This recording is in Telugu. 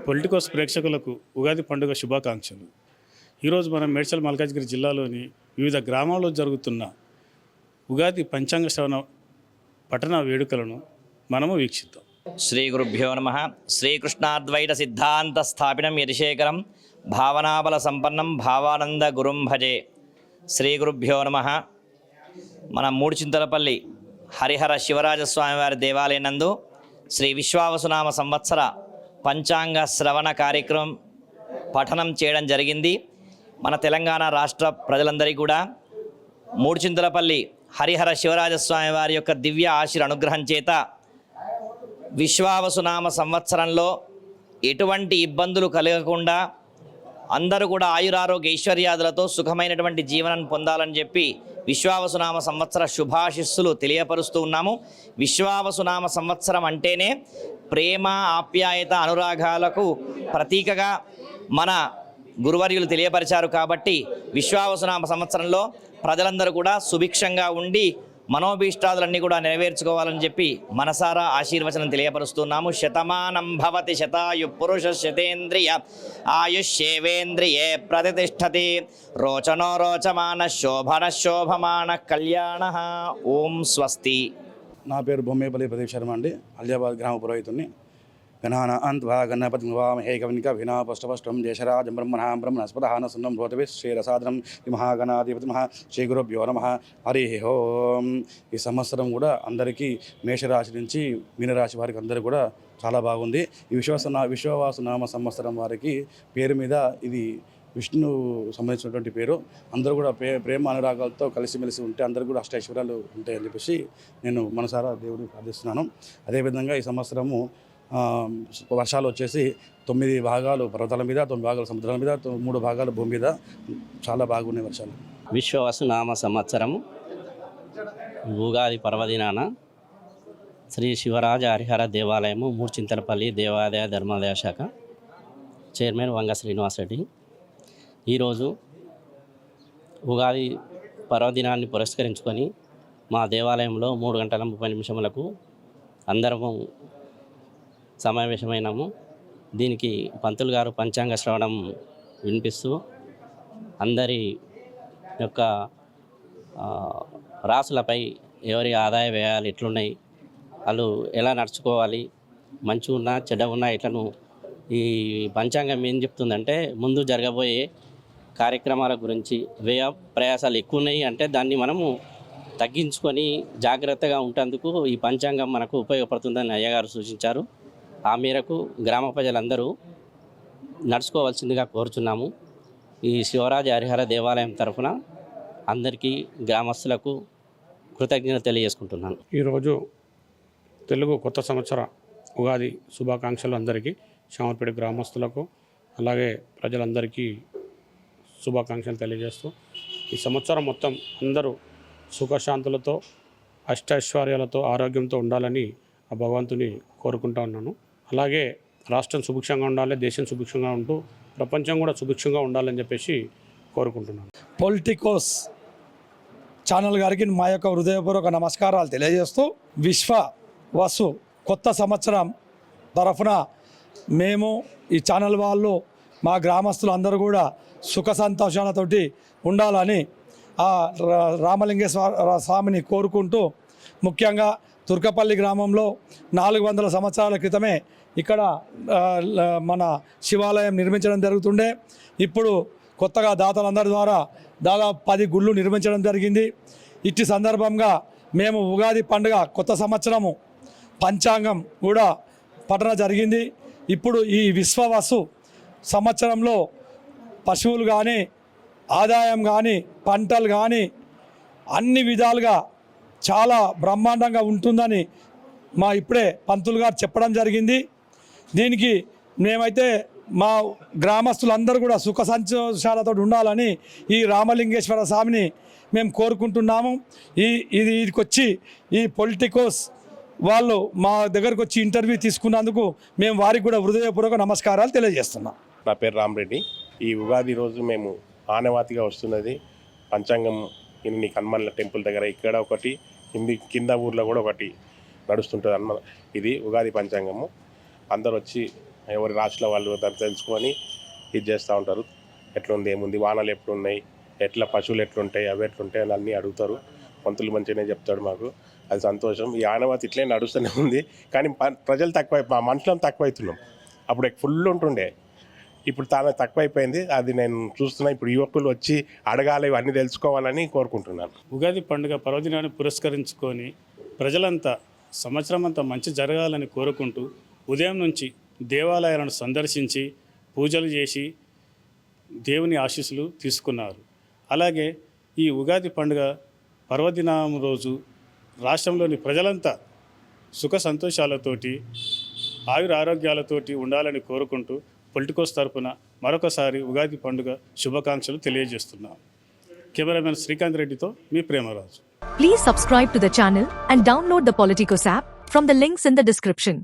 పొలిటికోస్ ప్రేక్షకులకు ఉగాది పండుగ శుభాకాంక్షలు. ఈరోజు మనం మేడ్చల్ మల్కాజ్గిరి జిల్లాలోని వివిధ గ్రామాల్లో జరుగుతున్న ఉగాది పంచాంగ శ్రవణ పఠన వేడుకలను మనము వీక్షిద్దాం. శ్రీ గురుభ్యో నమః. శ్రీకృష్ణాద్వైత సిద్ధాంత స్థాపినం యతిశేఖరం భావనాబల సంపన్నం భావానంద గురుం భజే. శ్రీ గురుభ్యో నమః. మన మూడుచింతలపల్లి హరిహర శివరాజస్వామి వారి దేవాలయం నందు శ్రీ విశ్వావసునామ సంవత్సర పంచాంగ శ్రవణ కార్యక్రమం పఠనం చేయడం జరిగింది. మన తెలంగాణ రాష్ట్ర ప్రజలందరికీ కూడా మూడుచింతలపల్లి హరిహర శివరాజస్వామి వారి యొక్క దివ్య ఆశీర్ అనుగ్రహం చేత విశ్వావసునామ సంవత్సరంలో ఎటువంటి ఇబ్బందులు కలగకుండా అందరూ కూడా ఆయురారోగ్య ఐశ్వర్యాదులతో సుఖమైనటువంటి జీవనం పొందాలని చెప్పి విశ్వావసునామ సంవత్సర శుభాశిస్సులు తెలియపరుస్తూ ఉన్నాము. విశ్వావసునామ సంవత్సరం అంటేనే ప్రేమ, ఆప్యాయత, అనురాగాలకు ప్రతీకగా మన గురువర్యులు తెలియపరిచారు. కాబట్టి విశ్వావసునామ సంవత్సరంలో ప్రజలందరూ కూడా సుభిక్షంగా ఉండి మనోభీష్టాదులన్నీ కూడా నెరవేర్చుకోవాలని చెప్పి మనసారా ఆశీర్వచనం తెలియపరుస్తున్నాము. శతమానం భవతి శతాయు పురుష శతేంద్రియ ఆయుష్యేవేంద్రియే ప్రతిష్టతి రోచనో రోచమాన శోభన శోభమాన కళ్యాణ. ఓం స్వస్తి. నా పేరు బొమ్మేపల్లి ప్రదీప్ శర్మ అండి. అలియాబాద్ గ్రామ పురోహితుడిని. గణాన అంత్వా గణపతి వామహే కవినిక వినాపష్టపష్టం జయశరాజం బ్రహ్మణాం బ్రహ్మణస్పదహాన సున్నం భూతవి శ్రీరసాదనం శ్రీ మహాగణాధిపతి శ్రీ గురుభ్యో నమః. హరి ఓం. ఈ సంవత్సరం కూడా అందరికీ మేషరాశి నుంచి మీనరాశి వారికి అందరూ కూడా చాలా బాగుంది. ఈ విశ్వవాసునామ సంవత్సరం వారికి పేరు మీద ఇది విష్ణు సంబంధించినటువంటి పేరు. అందరూ కూడా ప్రేమ అనురాగాలతో కలిసిమెలిసి ఉంటే అందరూ కూడా అష్టైశ్వర్యాలు ఉంటాయని చెప్పేసి నేను మనసారా దేవుడిని ప్రార్థిస్తున్నాను. అదేవిధంగా ఈ సంవత్సరము వర్షాలు వచ్చేసి 9 భాగాలు పర్వతాల మీద, 9 భాగాలు సముద్రాల మీద, 3 భాగాలు భూమి మీద చాలా బాగున్నాయి వర్షాలు. విశ్వవసునామ సంవత్సరం ఉగాది పర్వదినాన శ్రీ శివరాజ హరిహర దేవాలయము మూడుచింతలపల్లి దేవాదాయ ధర్మాదాయ శాఖ చైర్మన్ వంగ శ్రీనివాసరెడ్డి ఈరోజు ఉగాది పర్వదినాన్ని పురస్కరించుకొని మా దేవాలయంలో 3:30 అందరము సమావేశమైనాము. దీనికి పంతులు గారు పంచాంగ శ్రవణం వినిపిస్తూ అందరి యొక్క రాసులపై ఎవరి ఆదాయ వ్యయాలు ఎట్లున్నాయి, వాళ్ళు ఎలా నడుచుకోవాలి, మంచి ఉన్నా చెడ్డ ఉన్నా ఇట్లను ఈ పంచాంగం ఏం చెప్తుందంటే ముందు జరగబోయే కార్యక్రమాల గురించి వ్యయ ప్రయాసాలు ఎక్కువ ఉన్నాయి అంటే దాన్ని మనము తగ్గించుకొని జాగ్రత్తగా ఉండేందుకు ఈ పంచాంగం మనకు ఉపయోగపడుతుందని అయ్యగారు సూచించారు. ఆ మేరకు గ్రామ ప్రజలందరూ నడుచుకోవాల్సిందిగా కోరుచున్నాము. ఈ శివరాజ హరిహర దేవాలయం తరఫున అందరికీ గ్రామస్తులకు కృతజ్ఞత తెలియజేసుకుంటున్నాను. ఈరోజు తెలుగు కొత్త సంవత్సర ఉగాది శుభాకాంక్షలు అందరికీ, శామర్పేట గ్రామస్తులకు అలాగే ప్రజలందరికీ శుభాకాంక్షలు తెలియజేస్తూ ఈ సంవత్సరం మొత్తం అందరూ సుఖశాంతులతో అష్టైశ్వర్యాలతో ఆరోగ్యంతో ఉండాలని ఆ భగవంతుని కోరుకుంటా ఉన్నాను. అలాగే రాష్ట్రం సుభిక్షంగా ఉండాలి, దేశం సుభిక్షంగా ఉంటూ ప్రపంచం కూడా సుభిక్షంగా ఉండాలని చెప్పేసి కోరుకుంటున్నాను. పొలిటికోస్ ఛానల్ గారికి మా యొక్క హృదయపూర్వక నమస్కారాలు తెలియజేస్తూ విశ్వవసు కొత్త సంవత్సరం తరఫున మేము ఈ ఛానల్ వాళ్ళు మా గ్రామస్తులు అందరూ కూడా సుఖ సంతోషాలతోటి ఉండాలని ఆ రామలింగేశ్వర స్వామిని కోరుకుంటూ, ముఖ్యంగా తుర్కపల్లి గ్రామంలో 400 సంవత్సరాల క్రితమే ఇక్కడ మన శివాలయం నిర్మించడం జరుగుతుండే. ఇప్పుడు కొత్తగా దాతలందరి ద్వారా దాదాపు 10 గుళ్ళు నిర్మించడం జరిగింది. ఇట్టి సందర్భంగా మేము ఉగాది పండుగ కొత్త సంవత్సరము పంచాంగం కూడా పఠన జరిగింది. ఇప్పుడు ఈ విశ్వవసు సంవత్సరంలో పశువులు కానీ, ఆదాయం కానీ, పంటలు కానీ అన్ని విధాలుగా చాలా బ్రహ్మాండంగా ఉంటుందని మా ఇప్పుడే పంతులు గారు చెప్పడం జరిగింది. దీనికి మేమైతే మా గ్రామస్తులందరూ కూడా సుఖ సంతోషాలతో ఉండాలని ఈ రామలింగేశ్వర స్వామిని మేము కోరుకుంటున్నాము. ఇదికి వచ్చి ఈ పొలిటికోస్ వాళ్ళు మా దగ్గరకు వచ్చి ఇంటర్వ్యూ తీసుకున్నందుకు మేము వారికి కూడా హృదయపూర్వక నమస్కారాలు తెలియజేస్తున్నాం. నా పేరు రామరెడ్డి. ఈ ఉగాది రోజు మేము ఆనవాతిగా వస్తున్నది పంచాంగం ఇన్ని హనుమాన్ల టెంపుల్ దగ్గర ఇక్కడ ఒకటి, కింద ఊర్లో కూడా ఒకటి నడుస్తుంటుంది అన్నమాట. ఇది ఉగాది పంచాంగము. అందరు వచ్చి ఎవరి రాష్ట్రాల వాళ్ళు దాన్ని తెలుసుకొని ఇది చేస్తూ ఉంటారు. ఎట్లుంది ఏముంది, వానలు ఎట్లున్నాయి, ఎట్లా పశువులు ఎట్లుంటాయి, అవి ఎట్లుంటాయి అని అన్నీ అడుగుతారు. పంతులు మంచిగానే చెప్తాడు మాకు, అది సంతోషం. ఈ ఆనవాతి ఇట్లే నడుస్తూనే ఉంది. కానీ ప్రజలు తక్కువ, మనుషులం తక్కువైతున్నాం. అప్పుడు ఫుల్ ఉంటుండే, ఇప్పుడు తాను తక్కువైపోయింది. అది నేను చూస్తున్నా. ఇప్పుడు యువకులు వచ్చి అడగాలి, ఇవన్నీ తెలుసుకోవాలని కోరుకుంటున్నాను. ఉగాది పండుగ పర్వదినాన్ని పురస్కరించుకొని ప్రజలంతా సంవత్సరం అంతా మంచి జరగాలని కోరుకుంటూ ఉదయం నుంచి దేవాలయాలను సందర్శించి పూజలు చేసి దేవుని ఆశీస్సులు తీసుకున్నారు. అలాగే ఈ ఉగాది పండుగ పర్వదినం రోజు రాష్ట్రంలోని ప్రజలంతా సుఖ సంతోషాలతోటి ఆయుర ఆరోగ్యాలతోటి ఉండాలని కోరుకుంటూ పొలిటికోస్ తరపున మరొకసారి ఉగాది పండుగ శుభాకాంక్షలు తెలియజేస్తున్నాం. కెమెరామెన్ శ్రీకాంత్ రెడ్డితో మీ Premaraju. Please subscribe to the channel and download the Politicos app from the links in the description.